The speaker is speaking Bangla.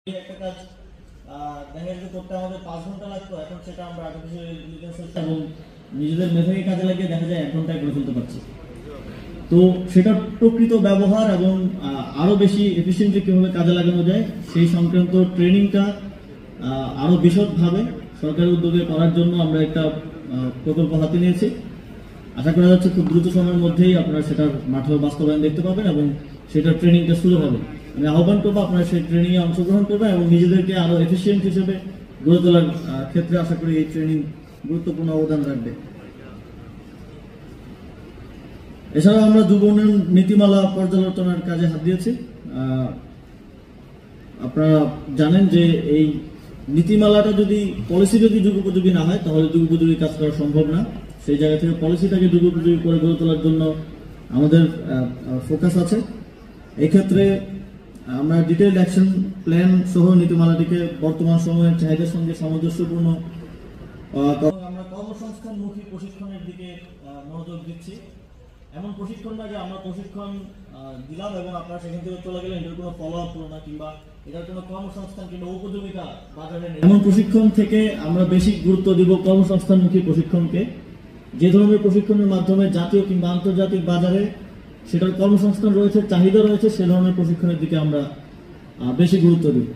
একটা কাজ দেখা যেত করতে আমাদের 5 ঘন্টা লাগতো, এখন সেটা আমরা আর্টিফিশিয়াল ইন্টেলিজেন্স এবং নিজেদের মেধাকে কাজে লাগিয়ে দেখা যায় 1 ঘন্টায় করে ফেলতে পারছি। তো সেটা প্রকৃত ব্যবহার এবং আরো বেশি এফিসিয়েন্টলি কিভাবে কাজে লাগানো যায় সেই সংক্রান্ত ট্রেনিংটা আরো বিশদভাবে সরকারি উদ্যোগে করার জন্য আমরা একটা প্রকল্প হাতে নিয়েছি। আশা করা যাচ্ছে খুব দ্রুত সময়ের মধ্যেই আপনারা সেটার মাঠে বাস্তবায়ন দেখতে পাবেন এবং সেটার ট্রেনিংটা শুরু হবে। আমি আহ্বান করবো আপনারা সেই ট্রেনিংয়ে অংশগ্রহণ করবেন এবং নিজেদেরকে আরো এফিসিয়েন্ট হিসেবে গড়ে তোলার ক্ষেত্রে আশা করি এই ট্রেনিং গুরুত্বপূর্ণ অবদান রাখবে। এছাড়াও আমরা যুব উন্নয়ন নীতিমালা পর্যালোচনার কাজে হাত দিয়েছি। আপনারা জানেন যে এই নীতিমালাটা যদি পলিসি যদি যুগোপযোগী না হয় তাহলে যুগোপযোগী কাজ করা সম্ভব না। সেই জায়গা থেকে পলিসিটাকে যুগোপযোগী করে গড়ে তোলার জন্য আমাদের ফোকাস আছে। এক্ষেত্রে আমরা ডিটেইলড অ্যাকশন প্ল্যান সহ নীতিমালাটিকে বর্তমান সময়ের চাহিদার সঙ্গে সামঞ্জস্যপূর্ণ আমরা কর্মসংস্থানমুখী প্রশিক্ষণের দিকে মনোযোগ দিচ্ছি। এমন প্রশিক্ষণ না যে আমরা প্রশিক্ষণ দিলাম এবং আপনারা সেখান থেকে চলে গেলেন, এটার কোনো ফলো আপ হলো না কিংবা এটার কোনো কর্মসংস্থান কিংবা উপযোগিতা বাজারে নেই। এমন প্রশিক্ষণ থেকে আমরা বেশি গুরুত্ব দিব কর্মসংস্থানমুখী প্রশিক্ষণকে, যে ধরনের প্রশিক্ষণের মাধ্যমে জাতীয় কিংবা আন্তর্জাতিক বাজারে সেটার কর্মসংস্থান রয়েছে, চাহিদা রয়েছে, সে ধরনের প্রশিক্ষণের দিকে আমরা বেশি গুরুত্ব দিব।